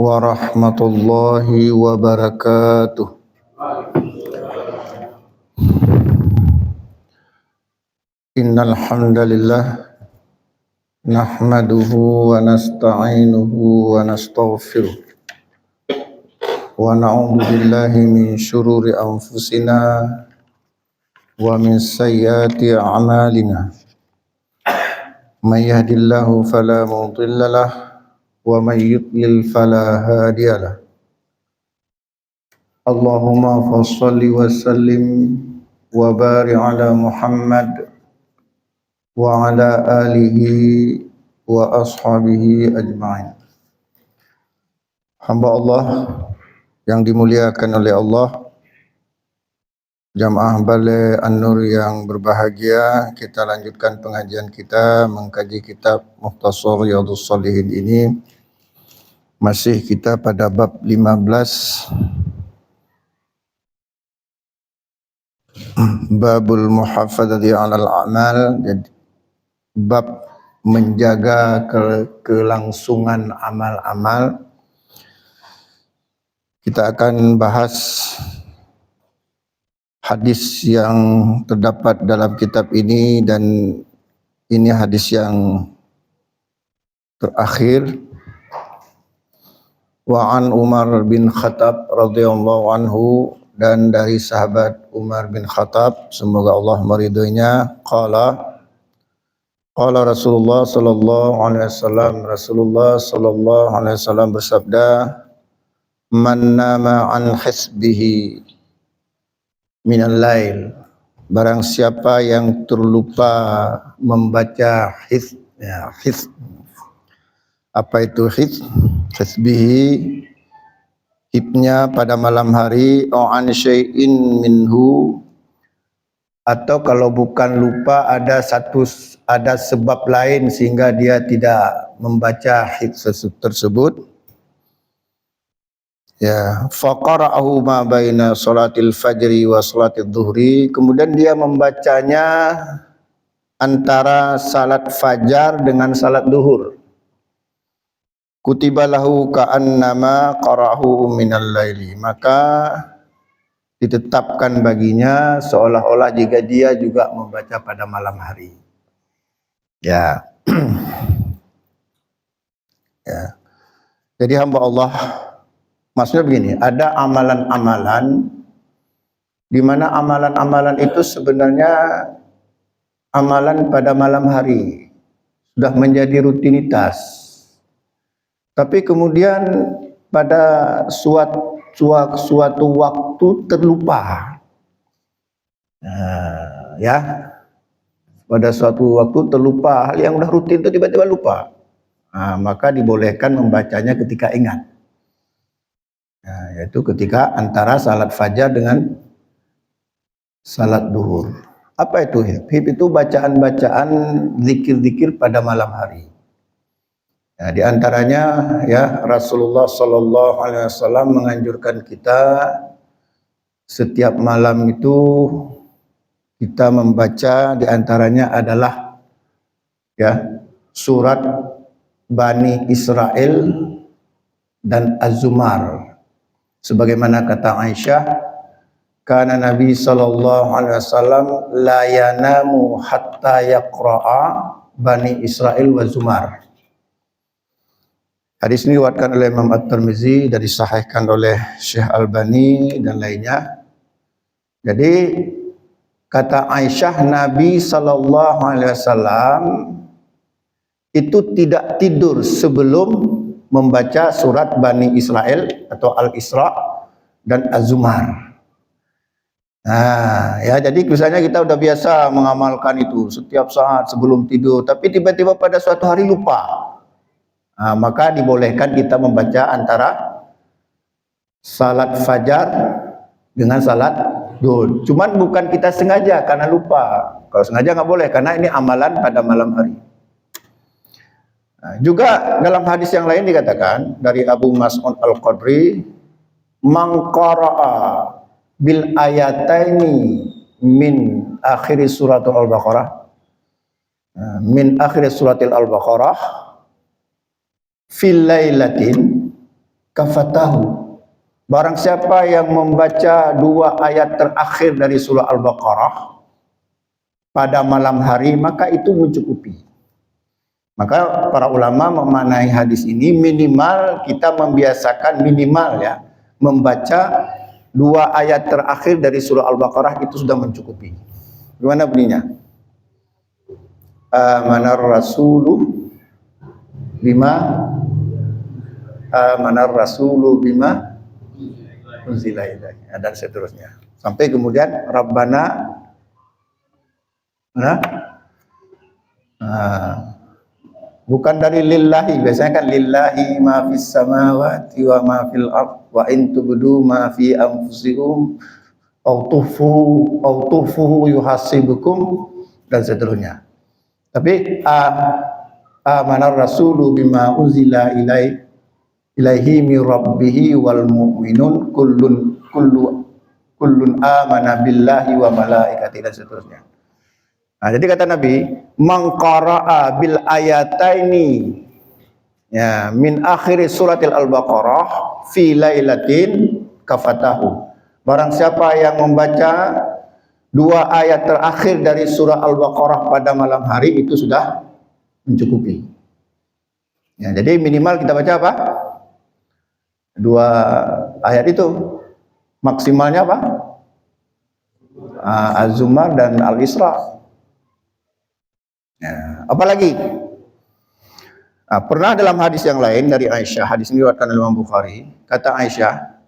warahmatullahi wabarakatuh. Innal hamdalillah nahmaduhu wa nasta'inuhu wa nastaghfiruh wa na'udzu billahi min syururi anfusina wa min sayyiati a'malina. May yahdihillahu fala mudilla lahu wa may yudlil fala hadiya lahu. Allahumma fassalli wa sallim wa barik ala Muhammad wa ala alihi wa ashabihi ajma'in. Hamba Allah yang dimuliakan oleh Allah, Jamaah Balai An-Nur yang berbahagia, kita lanjutkan pengajian kita mengkaji kitab Mukhtasar Riyadhus Shalihin ini. Masih kita pada bab 15, Babul Muhafadzati 'alal A'mal, jadi bab menjaga kelangsungan amal-amal. Kita akan bahas hadis yang terdapat dalam kitab ini, dan ini hadis yang terakhir. Wa an Umar bin Khattab radhiyallahu anhu, dan dari sahabat Umar bin Khattab, semoga Allah meridhoinya, qala Rasulullah sallallahu alaihi wasallam, Rasulullah sallallahu alaihi wasallam bersabda, man nama an hisbihi minal lail, barang siapa yang terlupa membaca hizb, ya, hizb. Apa itu hizb? Hisbihi, hibnya pada malam hari, an syai'in minhu, atau kalau bukan lupa ada sebab lain sehingga dia tidak membaca hizb tersebut. Ya, faqara'ahu ma baina salatil fajri wa salatil dhuhri, kemudian dia membacanya antara salat fajar dengan salat duhur. Kutiba lahu ka'annama qara'ahu minal laili, maka ditetapkan baginya seolah-olah jika dia juga membaca pada malam hari. Ya. Ya. Jadi hamba Allah, maksudnya begini, ada amalan-amalan di mana amalan-amalan itu sebenarnya amalan pada malam hari, sudah menjadi rutinitas. Tapi kemudian pada suatu waktu terlupa. Ya, pada suatu waktu terlupa hal yang udah rutin itu tiba-tiba lupa. Maka dibolehkan membacanya ketika ingat. Yaitu ketika antara salat fajar dengan salat duhur. Apa itu hib? Hib itu bacaan-bacaan zikir-zikir pada malam hari. Ya, di antaranya ya Rasulullah sallallahu alaihi wasallam menganjurkan kita setiap malam itu kita membaca, di antaranya adalah ya surat Bani Israel dan Az-Zumar. Sebagaimana kata Aisyah, kana Nabi sallallahu alaihi wasallam la yanamu hatta yaqra'a Bani Israel wa Zumar. Hadis ini diriwayatkan oleh Imam At-Tirmizi dan disahihkan oleh Syekh Albani dan lainnya. Jadi kata Aisyah, Nabi sallallahu alaihi wasallam itu tidak tidur sebelum membaca surat Bani Israel atau Al-Isra dan Az-Zumar. Ya, jadi misalnya kita udah biasa mengamalkan itu setiap saat sebelum tidur, tapi tiba-tiba pada suatu hari lupa. Maka dibolehkan kita membaca antara salat fajar dengan salat duhur. Cuman bukan kita sengaja karena lupa. Kalau sengaja nggak boleh, karena ini amalan pada malam hari. Juga dalam hadis yang lain dikatakan dari Abu Mas'ud Al-Qadri, man qara'a bil ayataini min akhir suratul Al-Baqarah, min akhir suratil Al-Baqarah fil lailatin, kafatahu. Barang siapa yang membaca 2 ayat terakhir dari surah Al-Baqarah pada malam hari, maka itu mencukupi. Maka para ulama memaknai hadis ini minimal kita membiasakan minimal ya membaca 2 ayat terakhir dari surah Al-Baqarah itu sudah mencukupi. Gimana bunyinya? Amanar rasulu bima unzila ilaihi dan seterusnya sampai kemudian Rabbana bukan dari lillahi, biasanya kan lillahi ma fis samawati wa ma fil ard wa in tubdu ma fi anfusikum aw tufu yuhasibukum dan seterusnya. Tapi amanar rasulu bima unzila ilaihi min rabbih wal mu'minun kullun amana billahi wa malaikatihi dan seterusnya. Nah, jadi kata Nabi, man qara'a bil ayataini ya min akhir suratil Al-Baqarah fi lailatin kafatahu. Barang siapa yang membaca 2 ayat terakhir dari surah Al-Baqarah pada malam hari itu sudah mencukupi. Ya, jadi minimal kita baca apa? 2 ayat itu. Maksimalnya apa? Az-Zumar dan Al-Isra. Ya, apalagi? Pernah dalam hadis yang lain dari Aisyah, hadis ini diriwayatkan oleh Imam Bukhari, kata Aisyah,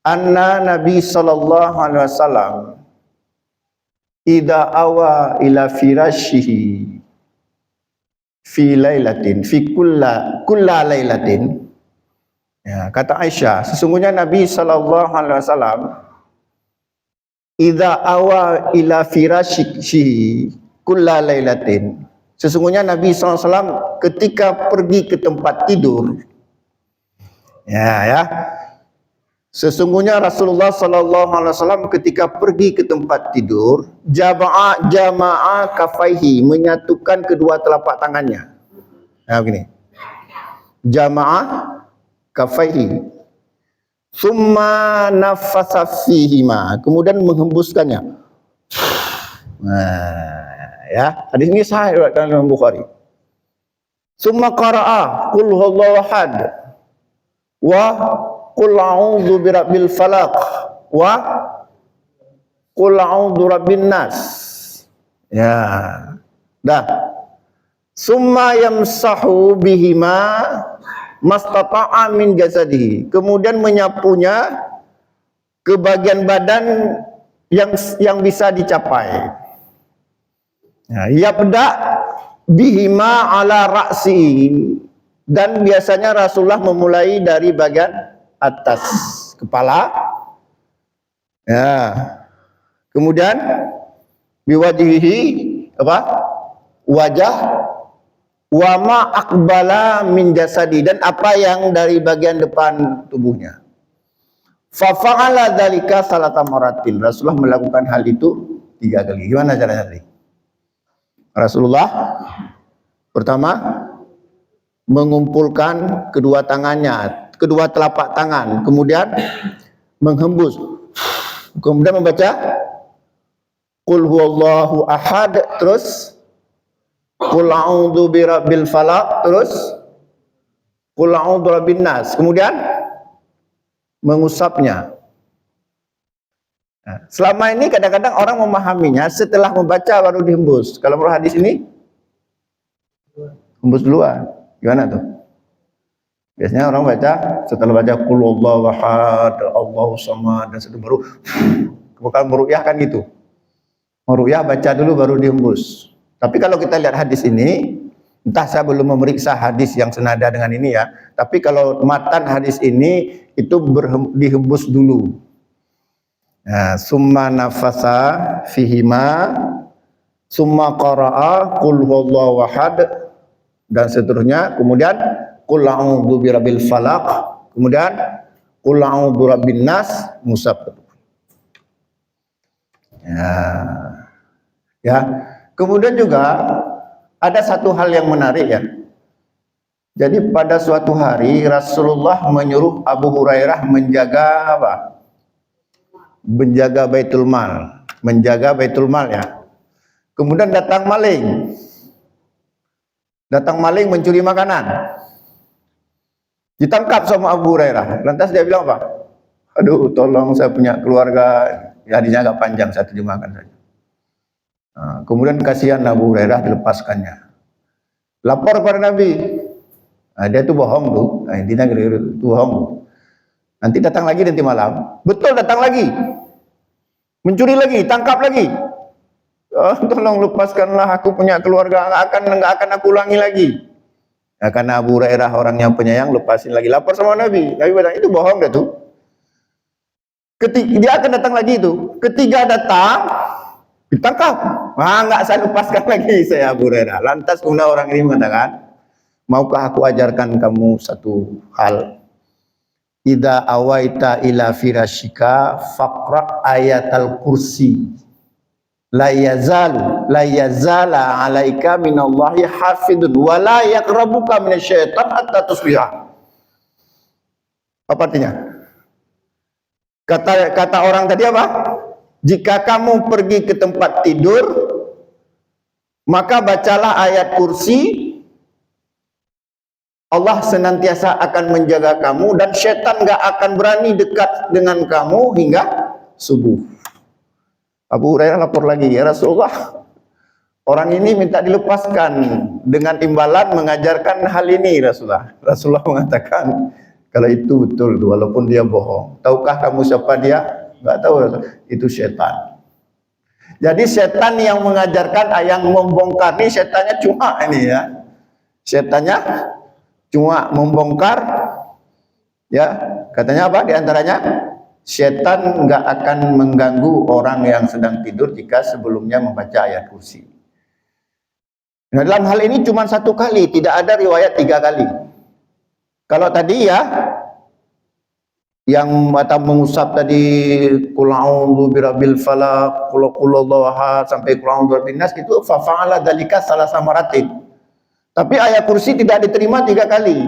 anna Nabi sallallahu alaihi wasallam idza awa ila firashihi fi lailatin fi kulla lailatin. Ya, kata Aisyah, sesungguhnya Nabi sallallahu alaihi wasallam idza awa ila firashihi kulla lailatin. Sesungguhnya Nabi sallallahu alaihi wasallam ketika pergi ke tempat tidur. Ya. Sesungguhnya Rasulullah sallallahu alaihi wasallam ketika pergi ke tempat tidur, jama'a kafaihi, menyatukan kedua telapak tangannya. Nah, begini. Jama'a kafaihi. Summa nafasa fihima, kemudian menghembuskannya. Nah, ya, hadis ini sahih riwayat Imam Bukhari. Summa qara'a qul huwallahu ahad wa qul a'udzu birabbil falaq wa qul a'udzu birabbin nas. Ya. Dah. Summa yamsahu bihima mastata'a min jasadihi. Kemudian menyapunya ke bagian badan yang bisa dicapai. Nah, yabda bihima ala ra'si, dan biasanya Rasulullah memulai dari bagian atas kepala. Ya. Kemudian biwajhihi apa? Wajah wa ma aqbala min jasadi, dan apa yang dari bagian depan tubuhnya. Fa fa'ala dzalika salata maratin. Rasulullah melakukan hal itu 3 kali. Gimana caranya tadi? Rasulullah pertama mengumpulkan kedua tangannya, kedua telapak tangan, kemudian menghembus, kemudian membaca qul huwallahu ahad, terus qul a'udzu birabbil falaq, terus qul a'udzu birabbin nas, kemudian mengusapnya. Nah, selama ini kadang-kadang orang memahaminya setelah membaca baru dihembus. Kalau menurut hadis ini hembus duluan. Gimana tuh? Biasanya orang baca setelah baca qul huwallahu ahad, Allahu samad, dan setelah baru bukan meruqyah kan gitu. Meruqyah baca dulu baru dihembus. Tapi kalau kita lihat hadis ini, entah saya belum memeriksa hadis yang senada dengan ini ya, tapi kalau matan hadis ini itu dihembus dulu. Nah, summa nafasa fihima, summa qara'a qul huwallahu ahad, dan seterusnya, kemudian qul a'udzu birabbil falaq, kemudian qul a'udzu birabbin nas, musab. Ya. Kemudian juga ada satu hal yang menarik ya. Jadi pada suatu hari Rasulullah menyuruh Abu Hurairah menjaga apa? Menjaga Baitul Mal, menjaga Baitul Mal ya. Kemudian datang maling. Datang maling mencuri makanan. Ditangkap sama Abu Hurairah. Lantas dia bilang apa? Aduh, tolong saya punya keluarga, hadisnya agak panjang, saya terjemahkan saja. Nah, kemudian kasihan Abu Hurairah, dilepaskannya. Lapor kepada Nabi. Nah, dia tuh bohong tuh. Nah, intinya itu bohong. Nanti datang lagi nanti malam. Betul datang lagi. Mencuri lagi, tangkap lagi. Oh, tolong lepaskanlah, aku punya keluarga, nggak akan aku ulangi lagi. Nah, karena Abu Hurairah orang yang penyayang, lepasin lagi. Lapor sama Nabi. Nabi bilang itu bohong dah tuh. Dia akan datang lagi itu. Ketiga datang, ditangkap. Nggak saya lepaskan lagi saya Abu Hurairah. Lantas kemudian orang ini mengatakan, maukah aku ajarkan kamu satu hal? Idza awaita ila firashika faqra ayatal kursi. La yazala alaika minallahi hafidun wa la yaqrabuka minasyaitan hatta tusbiha. Apa artinya? Kata orang tadi apa? Jika kamu pergi ke tempat tidur, maka bacalah ayat kursi. Allah senantiasa akan menjaga kamu dan setan gak akan berani dekat dengan kamu hingga subuh. Abu Hurairah lapor lagi, ya Rasulullah, orang ini minta dilepaskan dengan imbalan mengajarkan hal ini Rasulullah. Rasulullah mengatakan, kalau itu betul, walaupun dia bohong. Tahukah kamu siapa dia? Gak tahu Rasulullah. Itu setan. Jadi setan yang mengajarkan, yang membongkar ini setannya cuma ini ya. Setannya cuma membongkar, ya katanya apa diantaranya? Setan nggak akan mengganggu orang yang sedang tidur jika sebelumnya membaca ayat kursi. Nah dalam hal ini cuma satu kali, tidak ada riwayat 3 kali. Kalau tadi ya, yang mata mengusap tadi qul a'udzu birabbil falaq, qul huwallahu ahad sampai qul a'udzu birabbin nas, itu fa fa'ala dzalika salasa maratin. Tapi ayat kursi tidak diterima 3 kali.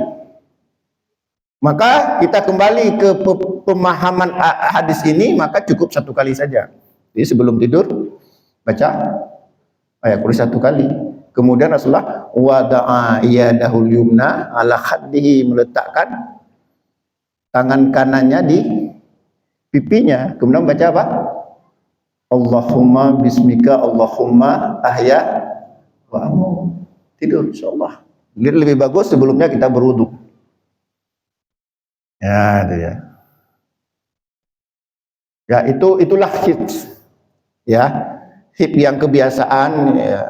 Maka kita kembali ke pemahaman hadis ini, maka cukup 1 kali saja. Jadi sebelum tidur baca ayat kursi 1 kali. Kemudian Rasulullah wada'a yadahul yumna ala khaddihi, meletakkan tangan kanannya di pipinya. Kemudian baca apa? Allahumma bismika Allahumma ahya wa amut. Tidur insyaallah. Lebih bagus sebelumnya kita berwudu. Ya, itu ya. Ya, itulah hits. Ya. Hits yang kebiasaan ya,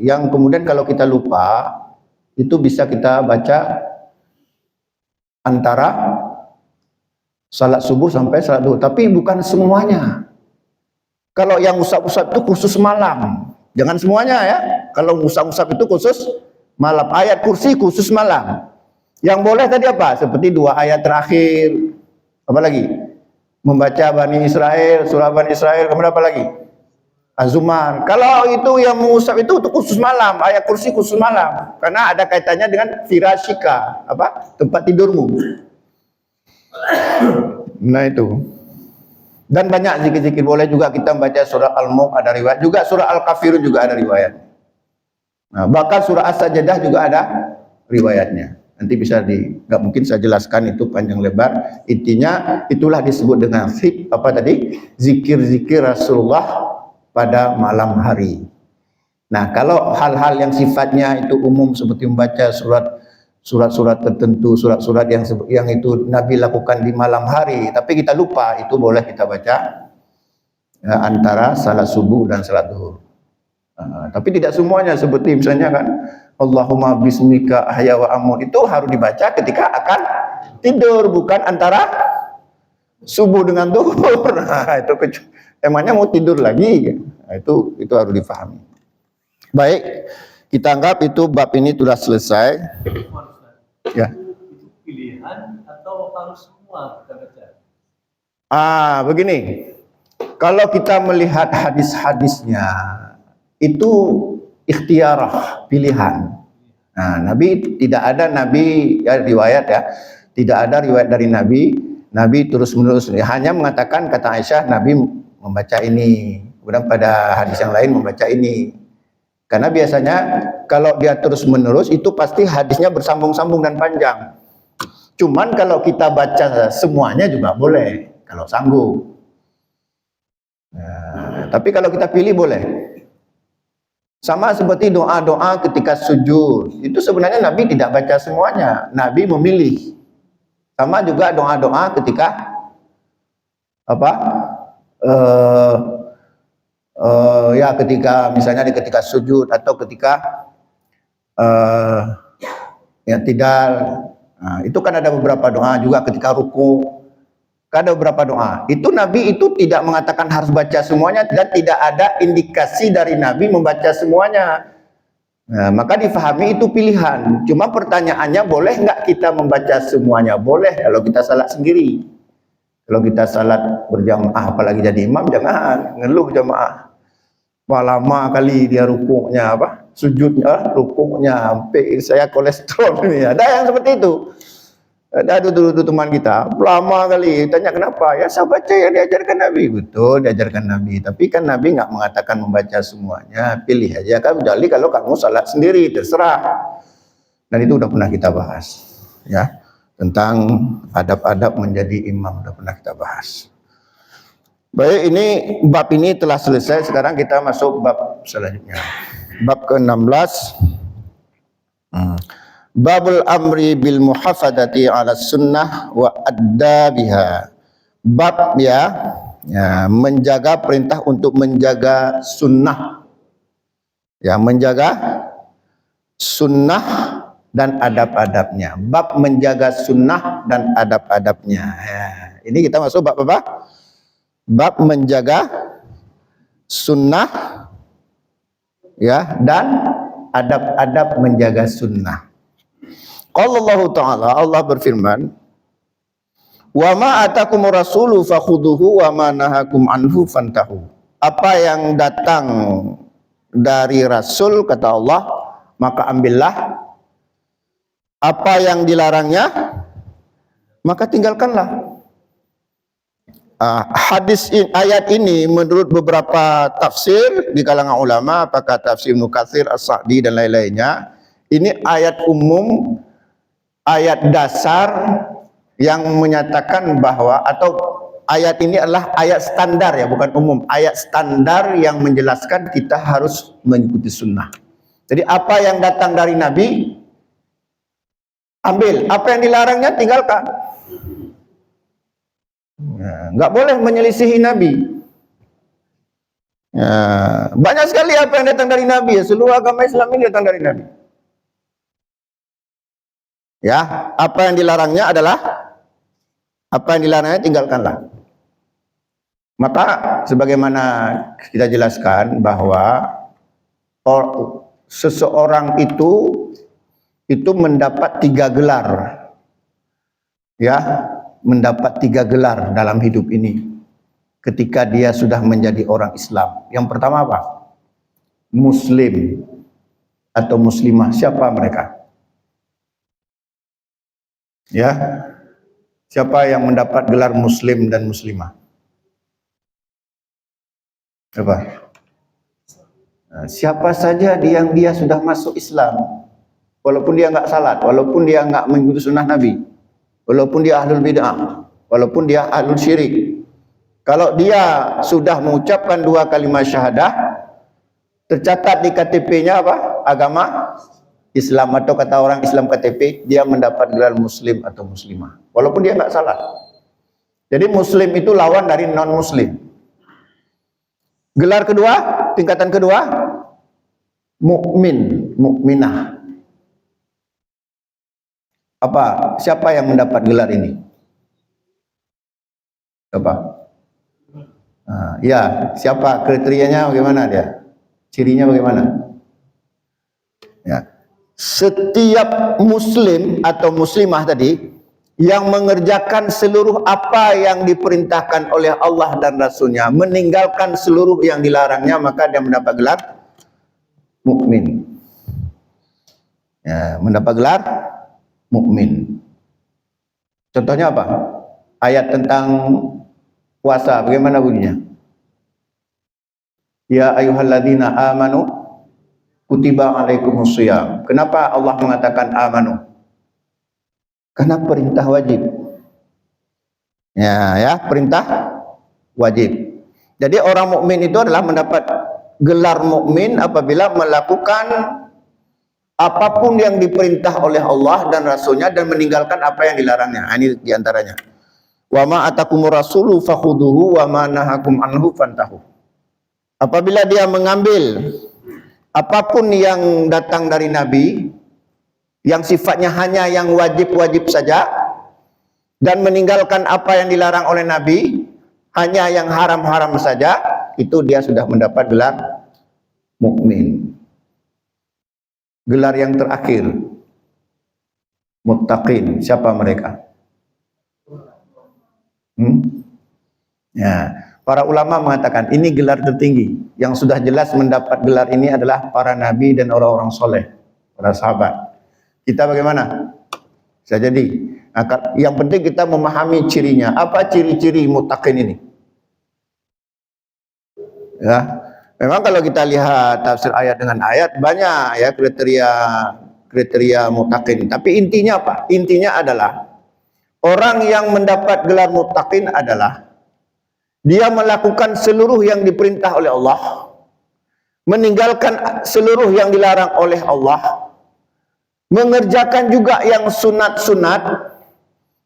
yang kemudian kalau kita lupa itu bisa kita baca antara salat subuh sampai salat duhur, tapi bukan semuanya. Kalau yang usap-usap itu khusus malam. Jangan semuanya ya. Kalau usap-usap itu khusus malam. Ayat kursi khusus malam. Yang boleh tadi apa? Seperti 2 ayat terakhir. Apa lagi? Membaca Bani Israel, surah Bani Israel. Kemudian apa lagi? Az-Zumar. Kalau itu yang mengusap itu khusus malam. Ayat kursi khusus malam. Karena ada kaitannya dengan firashika. Apa? Tempat tidurmu. Nah itu. Dan banyak zikir-zikir. Boleh juga kita membaca surah Al-Mulk, ada riwayat. Juga surah Al-Kafirun juga ada riwayat. Nah, bahkan surah As-Sajdah juga ada riwayatnya. Nanti bisa nggak mungkin saya jelaskan itu panjang lebar. Intinya itulah disebut dengan apa tadi? Zikir-zikir Rasulullah pada malam hari. Nah, kalau hal-hal yang sifatnya itu umum seperti membaca surat-surat tertentu, surat-surat yang itu Nabi lakukan di malam hari, tapi kita lupa, itu boleh kita baca ya, antara salat subuh dan salat duhur. Tapi tidak semuanya, seperti misalnya kan Allahumma bismika ahya wa amut, itu harus dibaca ketika akan tidur, bukan antara subuh dengan duhur. Nah, itu emangnya mau tidur lagi? Nah, itu harus difahami. Baik, kita anggap itu bab ini sudah selesai. Ya. Itu pilihan atau harus semua kita baca? Begini. Kalau kita melihat hadis-hadisnya itu ikhtiarah, pilihan. Nah, Nabi tidak ada nabi ya, riwayat ya, tidak ada riwayat dari Nabi terus menerus. Hanya mengatakan kata Aisyah Nabi membaca ini, kemudian pada hadis yang lain membaca ini. Karena biasanya kalau dia terus menerus itu pasti hadisnya bersambung-sambung dan panjang. Cuman kalau kita baca semuanya juga boleh kalau sanggup. Nah, tapi kalau kita pilih boleh. Sama seperti doa-doa ketika sujud. Itu sebenarnya Nabi tidak baca semuanya. Nabi memilih. Sama juga doa-doa ketika apa? Ya ketika misalnya ketika sujud atau ketika ya tidal. Nah, itu kan ada beberapa doa juga ketika ruku. Ada beberapa doa. Itu Nabi itu tidak mengatakan harus baca semuanya dan tidak ada indikasi dari Nabi membaca semuanya. Nah, maka difahami itu pilihan. Cuma pertanyaannya boleh nggak kita membaca semuanya? Boleh kalau kita salat sendiri. Kalau kita salat berjamaah apalagi jadi imam jangan ngeluh jamaah. Wah, lama kali dia rukuknya apa? Sujudnya, rukuknya sampai saya kolesterol ini. Ada yang seperti itu. Ada dulu teman kita, lama kali, tanya kenapa? Ya saya baca yang diajarkan Nabi. Betul, diajarkan Nabi. Tapi kan Nabi nggak mengatakan membaca semuanya. Pilih aja kan, kecuali kalau kamu salat sendiri, terserah. Dan itu udah pernah kita bahas. Ya, tentang adab-adab menjadi imam, udah pernah kita bahas. Baik, ini bab ini telah selesai. Sekarang kita masuk bab selanjutnya. Bab ke-16. Babul amri bil muhafadati ala sunnah wa addabiha. Bab ya, menjaga perintah untuk menjaga sunnah. Ya, menjaga sunnah dan adab-adabnya. Bab menjaga sunnah dan adab-adabnya. Ya, ini kita masuk bab apa? Bab menjaga sunnah ya dan adab-adab menjaga sunnah. Allah Ta'ala, Allah berfirman, wa ma atakumur rasulu fakhuduhu wa ma nahakum anhu fantahu. Apa yang datang dari Rasul, kata Allah, maka ambillah. Apa yang dilarangnya, maka tinggalkanlah. Hadis ayat ini menurut beberapa tafsir di kalangan ulama, apakah tafsir Ibnu Katsir, As-Sa'di dan lain-lainnya, ini ayat umum, ayat dasar yang menyatakan bahwa, atau ayat ini adalah ayat standar ya, bukan umum, ayat standar yang menjelaskan kita harus mengikuti sunnah. Jadi apa yang datang dari Nabi ambil, apa yang dilarangnya tinggalkan. Nggak boleh menyelisihi Nabi. Banyak sekali apa yang datang dari Nabi ya, seluruh agama Islam ini datang dari Nabi. Ya, apa yang dilarangnya adalah, apa yang dilarangnya tinggalkanlah. Maka sebagaimana kita jelaskan bahwa seseorang itu mendapat 3 gelar. Ya, mendapat 3 gelar dalam hidup ini ketika dia sudah menjadi orang Islam. Yang pertama apa? Muslim atau muslimah. Siapa mereka? Ya, siapa yang mendapat gelar muslim dan muslimah? Siapa? Siapa saja yang dia sudah masuk Islam, walaupun dia nggak salat, walaupun dia nggak mengikuti sunnah Nabi, walaupun dia ahlul bid'ah, walaupun dia ahlul syirik. Kalau dia sudah mengucapkan 2 kalimat syahadah, tercatat di KTP-nya apa? Agama Islam, atau kata orang Islam KTP, dia mendapat gelar muslim atau muslimah, walaupun dia nggak salah. Jadi muslim itu lawan dari non muslim. Gelar kedua, tingkatan kedua, mukmin, mukminah. Apa? Siapa yang mendapat gelar ini? Apa? Ya, siapa? Kriterianya bagaimana dia? Cirinya bagaimana? Ya. Setiap muslim atau muslimah tadi yang mengerjakan seluruh apa yang diperintahkan oleh Allah dan Rasulnya, meninggalkan seluruh yang dilarangnya, maka dia mendapat gelar mukmin. Ya, mendapat gelar mukmin. Contohnya apa? Ayat tentang puasa, bagaimana bunyinya? Ya ayyuhalladzina amanu kutiba alaikumusiyam. Kenapa Allah mengatakan amanu? Karena perintah wajib. Ya, perintah wajib. Jadi orang mukmin itu adalah mendapat gelar mukmin apabila melakukan apapun yang diperintah oleh Allah dan Rasulnya dan meninggalkan apa yang dilarangnya. Ini diantaranya. Wa ma atakumur rasulu fakhuduhu wa ma nahakum anhu fantahu. Apabila dia mengambil apapun yang datang dari Nabi, yang sifatnya hanya yang wajib-wajib saja, dan meninggalkan apa yang dilarang oleh Nabi, hanya yang haram-haram saja, itu dia sudah mendapat gelar mukmin. Gelar yang terakhir, muttaqin. Siapa mereka? Ya, para ulama mengatakan ini gelar tertinggi. Yang sudah jelas mendapat gelar ini adalah para nabi dan orang-orang soleh, para sahabat. Kita bagaimana? Bisa jadi. Nah, yang penting kita memahami cirinya. Apa ciri-ciri muttaqin ini? Ya, memang kalau kita lihat tafsir ayat dengan ayat banyak ya kriteria muttaqin. Tapi intinya apa? Intinya adalah orang yang mendapat gelar muttaqin adalah dia melakukan seluruh yang diperintah oleh Allah, meninggalkan seluruh yang dilarang oleh Allah, mengerjakan juga yang sunat-sunat,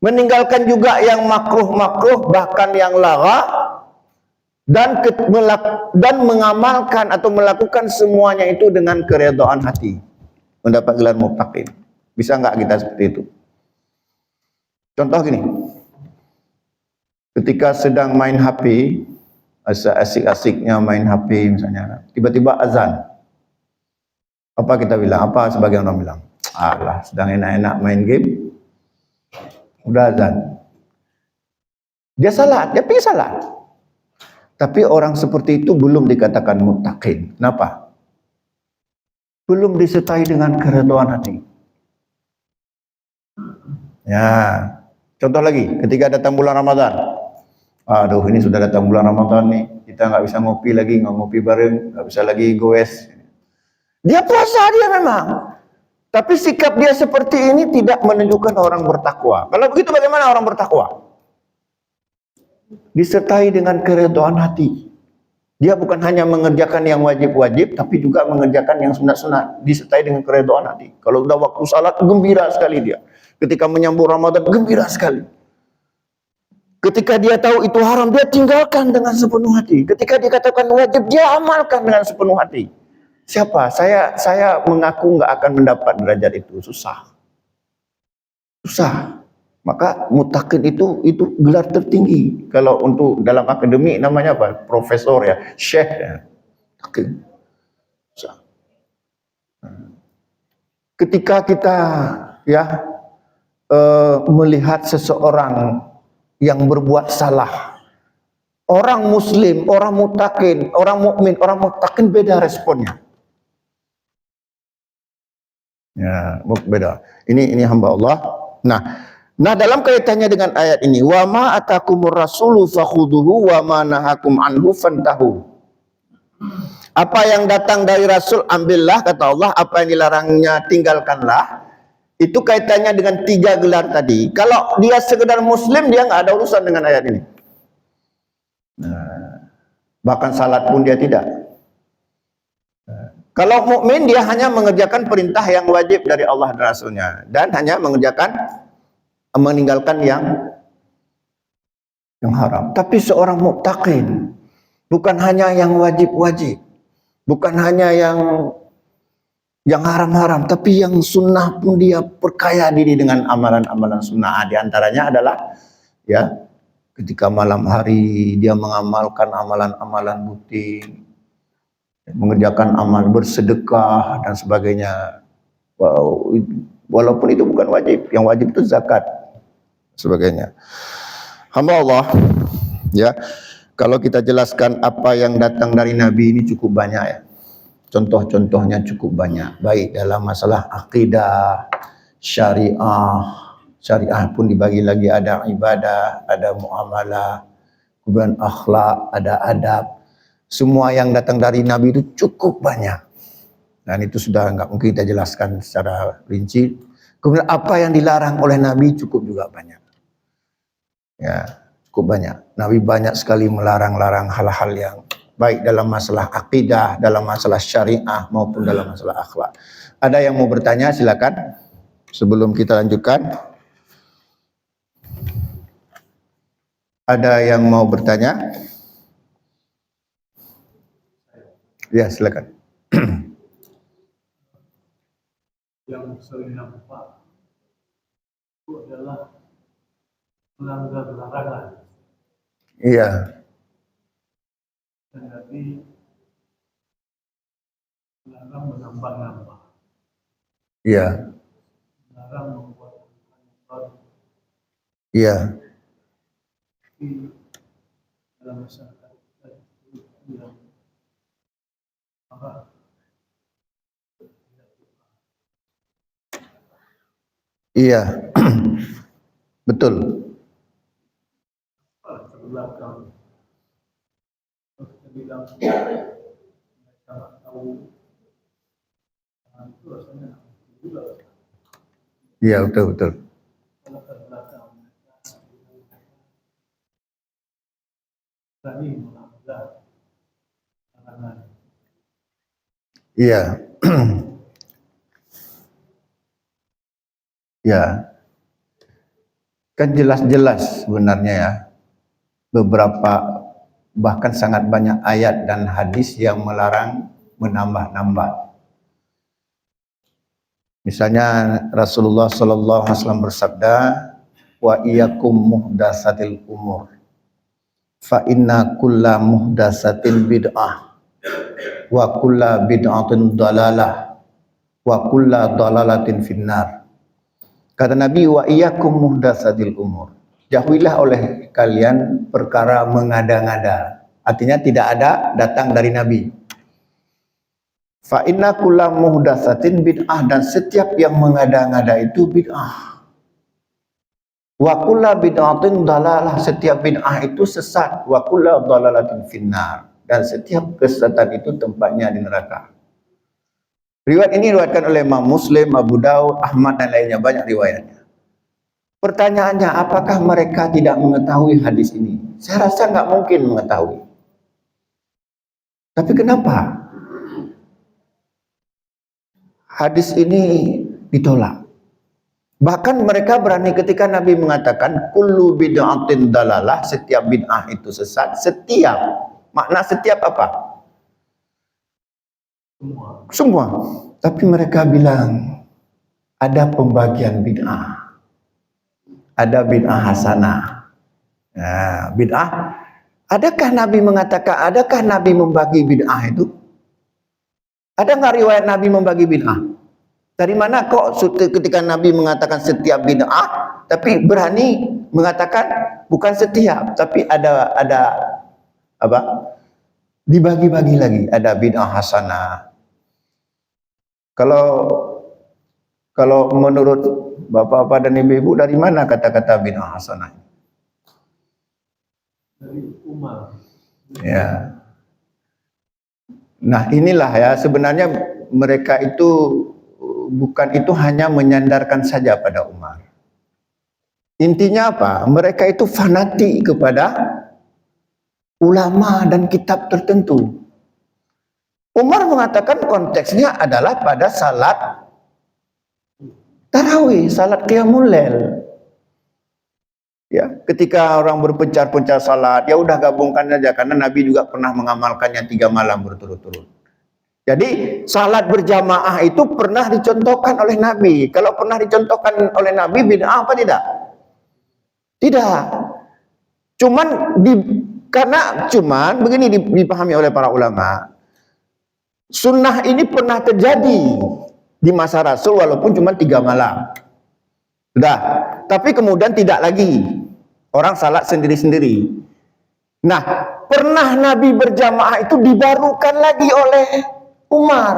meninggalkan juga yang makruh-makruh, bahkan yang lara, dan mengamalkan atau melakukan semuanya itu dengan keredaan hati. Mendapat gelar muttaqin. Bisa nggak kita seperti itu? Contoh gini, ketika sedang main HP, asik-asiknya main HP misalnya, tiba-tiba azan. Apa kita bilang? Apa sebagian orang bilang? Alah, sedang enak-enak main game, udah azan. Dia salat, dia pergi salat. Tapi orang seperti itu belum dikatakan muttaqin. Kenapa? Belum disertai dengan keredaan hati. Ya, contoh lagi, ketika datang bulan Ramadan. Aduh, ini sudah datang bulan Ramadan nih, kita nggak bisa ngopi lagi, nggak ngopi bareng, nggak bisa lagi goes. Dia puasa dia memang, tapi sikap dia seperti ini tidak menunjukkan orang bertakwa. Kalau begitu bagaimana orang bertakwa? Disertai dengan keredaan hati. Dia bukan hanya mengerjakan yang wajib-wajib, tapi juga mengerjakan yang sunat-sunat. Disertai dengan keredaan hati. Kalau sudah waktu salat, gembira sekali dia. Ketika menyambut Ramadan, gembira sekali. Ketika dia tahu itu haram, dia tinggalkan dengan sepenuh hati. Ketika dia katakan wajib, dia amalkan dengan sepenuh hati. Siapa? Saya mengaku nggak akan mendapat derajat itu. Susah. Maka muttaqin itu gelar tertinggi. Kalau untuk dalam akademik namanya apa? Profesor ya, syekh ya. Ketika kita ya melihat seseorang yang berbuat salah, orang muslim, orang muttaqin, orang mukmin, orang muttaqin beda responnya. Ya, beda. Ini hamba Allah. Nah, dalam kaitannya dengan ayat ini, wa ma atakumur rasulu fakhuduhu wa ma nahakum anhu fantahu. Apa yang datang dari Rasul ambillah, kata Allah. Apa yang dilarangnya tinggalkanlah. Itu kaitannya dengan 3 gelar tadi. Kalau dia sekedar muslim, dia nggak ada urusan dengan ayat ini. Bahkan salat pun dia tidak. Kalau mukmin dia hanya mengerjakan perintah yang wajib dari Allah dan Rasulnya, dan hanya meninggalkan yang haram. Tapi seorang muttaqin bukan hanya yang wajib-wajib, bukan hanya yang haram-haram, tapi yang sunnah pun dia perkaya diri dengan amalan-amalan sunnah. Di antaranya adalah ya ketika malam hari dia mengamalkan amalan-amalan rutin, mengerjakan amal bersedekah dan sebagainya. Walaupun itu bukan wajib, yang wajib itu zakat sebagainya. Hamba Allah, ya, kalau kita jelaskan apa yang datang dari Nabi ini cukup banyak ya. contoh-contohnya cukup banyak, baik dalam masalah akidah, syariah. Syariah pun dibagi lagi, ada ibadah, ada muamalah, kemudian akhlak, ada adab. Semua yang datang dari Nabi itu cukup banyak. Dan itu sudah nggak mungkin kita jelaskan secara rinci. Kemudian apa yang dilarang oleh Nabi cukup juga banyak. Ya, cukup banyak. Nabi banyak sekali melarang-larang hal-hal yang baik dalam masalah akidah, dalam masalah syariah maupun dalam masalah akhlak. Ada yang mau bertanya, silakan. Sebelum kita lanjutkan. Ada yang mau bertanya? Ya, silakan. Yang sering nampak itu adalah melanggar larangan. Iya. Dan Nabi melarang menambah-nambah. Iya. Melarang membuat baru. Iya. Tapi dalam masyarakat kita itu yang marah. Iya. Betul. Terbelakang. Kita bilang mereka nggak tahu. Itu rasanya juga. Iya, betul. Kalau terbelakang mereka berani melanggar larangan. Iya. Ya. Kan jelas-jelas sebenarnya ya. Beberapa bahkan sangat banyak ayat dan hadis yang melarang menambah-nambah. Misalnya Rasulullah sallallahu alaihi wasallam bersabda, "Wa iyyakum muhdatsatil umur. Fa inna kulla muhdatsatin bid'ah wa kulla bid'atin dalalah wa kulla dalalatin finnar." Kata Nabi, "Wa iyyakum muhdatsatil umur." Jauhilah oleh kalian perkara mengada-ngada. Artinya tidak ada datang dari Nabi. Fa inna kulla muhdatsatin bid'ah, dan setiap yang mengada-ngada itu bid'ah. Wa kulla bid'atin dalalah, setiap bid'ah itu sesat. Wa kulla dalalatin finnar, dan setiap kesesatan itu tempatnya di neraka. Riwayat ini diriwayatkan oleh Imam Muslim, Abu Daud, Ahmad dan lainnya, banyak riwayatnya. Pertanyaannya, apakah mereka tidak mengetahui hadis ini? Saya rasa nggak mungkin mengetahui. Tapi kenapa hadis ini ditolak? Bahkan mereka berani ketika Nabi mengatakan kullu bid'atin dalalah, setiap bid'ah itu sesat. Setiap, makna setiap apa? Semua. Tapi mereka bilang ada pembagian bid'ah. Ada bid'ah hasanah. Nah, bid'ah. Adakah Nabi mengatakan, adakah Nabi membagi bid'ah itu? Ada nggak riwayat Nabi membagi bid'ah? Dari mana kok ketika Nabi mengatakan setiap bid'ah, tapi berani mengatakan bukan setiap, tapi ada apa? Dibagi-bagi lagi, ada bid'ah hasanah. Kalau menurut bapak-bapak dan ibu-ibu, dari mana kata-kata bid'ah hasanah? Dari Umar. Ya. Nah, inilah ya, sebenarnya mereka itu bukan itu hanya menyandarkan saja pada Umar. Intinya apa? Mereka itu fanatik kepada ulama dan kitab tertentu. Umar mengatakan konteksnya adalah pada salat tarawih, salat qiyamul lail. Ya, ketika orang berpencar-pencar salat, ya udah gabungkan aja, karena Nabi juga pernah mengamalkannya 3 malam berturut-turut. Jadi salat berjamaah itu pernah dicontohkan oleh Nabi. Kalau pernah dicontohkan oleh Nabi, bid'ah apa tidak? Tidak. Cuman begini dipahami oleh para ulama. Sunnah ini pernah terjadi di masa Rasul walaupun cuma 3 malam. Sudah. Tapi kemudian tidak lagi. Orang salat sendiri-sendiri. Nah, pernah Nabi berjamaah itu dibarukan lagi oleh Umar.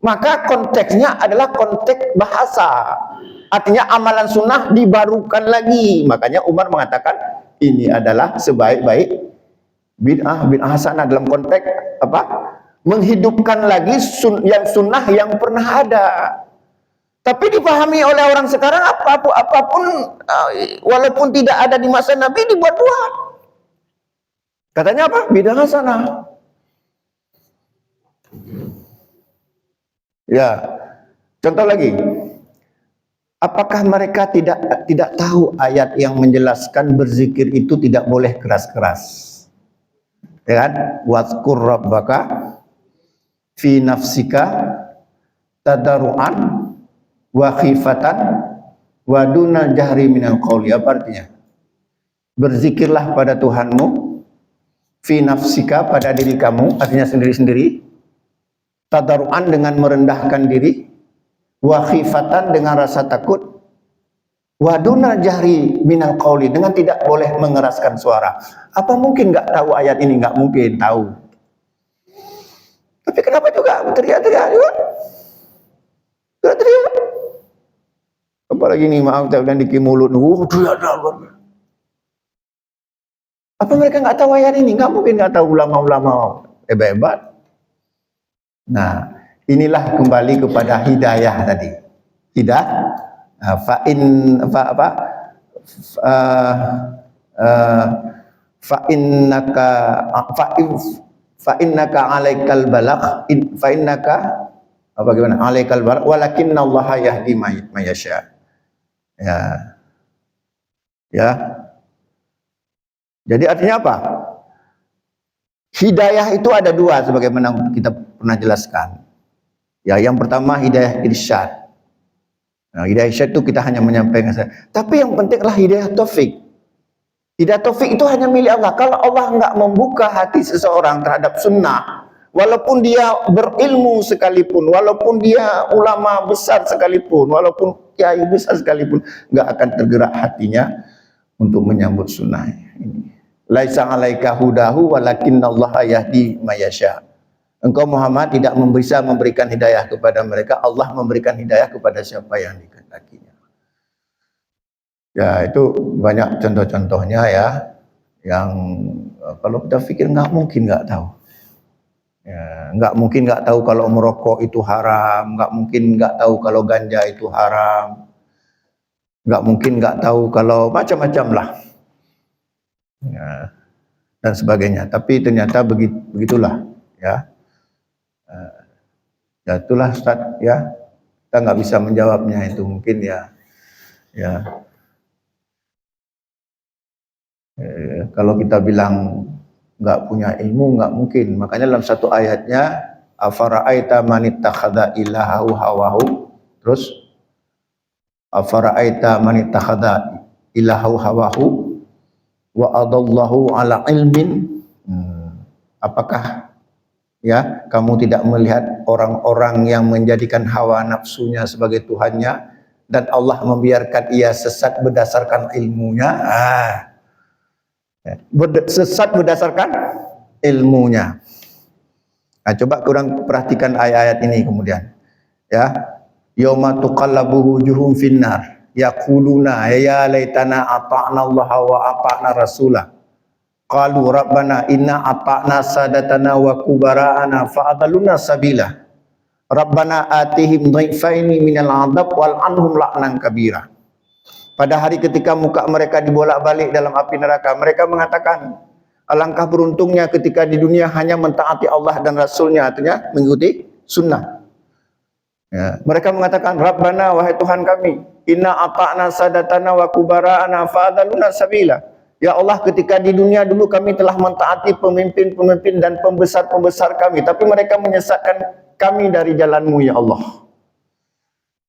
Maka konteksnya adalah konteks bahasa. Artinya amalan sunnah dibarukan lagi. Makanya Umar mengatakan ini adalah sebaik-baik bid'ah hasanah dalam konteks apa? Menghidupkan lagi yang sunnah yang pernah ada. Tapi dipahami oleh orang sekarang apapun walaupun tidak ada di masa Nabi dibuat-buat. Katanya apa? Bid'ah hasanah. Ya. Contoh lagi. Apakah mereka tidak tahu ayat yang menjelaskan berzikir itu tidak boleh keras-keras? Ya kan? Wazkur rabbaka fi nafsika tadarruan wa khifatan wa duna jahri minal qawli. Apa artinya? Berzikirlah pada Tuhanmu fi nafsika, pada diri kamu, artinya sendiri-sendiri, tadarruan dengan merendahkan diri, wa khifatan dengan rasa takut, wa duna jahri minal qawli, dengan tidak boleh mengeraskan suara. Apa mungkin nggak tahu ayat ini? Nggak mungkin tahu. Tapi kenapa juga teriak-teriak juga? Teriak-teriak. Apalagi nih, maaf saya bilang diki mulut, apa mereka nggak tahu ayat ini? Nggak mungkin nggak tahu, ulama-ulama hebat-hebat. Nah, inilah kembali kepada hidayah tadi. Fa innaka alaikal balagh fa innaka apa gimana? Alaikal balagh walakinnallaha yahdi may yasha. Ya. Ya. Jadi artinya apa? Hidayah itu ada dua sebagaimana kita pernah jelaskan. Ya, yang pertama hidayah irsyad. Nah, hidayah irsyad itu kita hanya menyampaikan saja. Tapi yang penting adalah hidayah taufik. Hidayah taufik itu hanya milik Allah. Kalau Allah nggak membuka hati seseorang terhadap sunnah, walaupun dia berilmu sekalipun, walaupun dia ulama besar sekalipun, walaupun kiai besar sekalipun, nggak akan tergerak hatinya untuk menyambut sunnah ini. Laisa 'alaika hudahu walakinnallaha yahdi may yasha. Engkau Muhammad tidak bisa memberikan hidayah kepada mereka, Allah memberikan hidayah kepada siapa yang dikehendakinya. Ya, itu banyak contoh-contohnya ya, yang kalau kita pikir nggak mungkin nggak tahu. Ya, nggak mungkin nggak tahu kalau merokok itu haram, nggak mungkin nggak tahu kalau ganja itu haram, nggak mungkin nggak tahu kalau macam-macam lah. Ya, dan sebagainya. Tapi ternyata begitulah ya. Ya itulah Ustaz ya. Kita nggak bisa menjawabnya itu mungkin ya. Ya. Kalau kita bilang nggak punya ilmu nggak mungkin. Makanya dalam satu ayatnya afara'aita man ittakhadha ilahahu hawahu, terus afara'aita man ittakhadha ilahahu hawahu wa adallahu ala ilmin. Apakah ya kamu tidak melihat orang-orang yang menjadikan hawa nafsunya sebagai Tuhannya dan Allah membiarkan ia sesat berdasarkan ilmunya? Sesat berdasarkan ilmunya. Nah, coba kurang perhatikan ayat-ayat ini kemudian ya. Yauma tuqallabu wujuhum finnar yaquluna ya laitana ata'na Allah wa ata'na rasulah qalu rabbana inna ata'na sadatana wa kubara'ana fa'adalluna sabila rabbana atihim dhaifaini minal 'adab wal anhum la'nan kabira. Pada hari ketika muka mereka dibolak-balik dalam api neraka, mereka mengatakan alangkah beruntungnya ketika di dunia hanya mentaati Allah dan Rasulnya, artinya mengikuti sunnah. Ya, mereka mengatakan Rabbana, wahai Tuhan kami, inna ata'na sadatana wa kubara'ana fa'adalluna sabila. Ya Allah, ketika di dunia dulu kami telah mentaati pemimpin-pemimpin dan pembesar-pembesar kami, tapi mereka menyesatkan kami dari jalan-Mu ya Allah.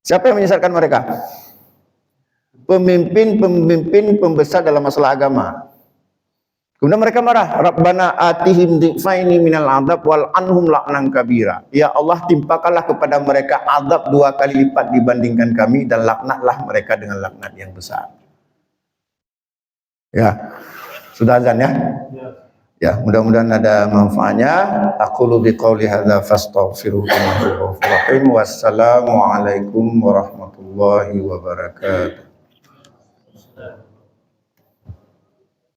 Siapa yang menyesatkan mereka? Pemimpin-pemimpin pembesar dalam masalah agama. Kemudian mereka marah, Rabbana atihim dhifaini minal adab wal anhum la'nan kabira. Ya Allah, timpakanlah kepada mereka azab 2 kali lipat dibandingkan kami dan laknatlah mereka dengan laknat yang besar. Ya. Sudah azan ya? Ya, mudah-mudahan ada manfaatnya. Aku lebih qauli hadza fastaghfiruhu innahu ghafurur rahim. Wassalamualaikum warahmatullahi wabarakatuh.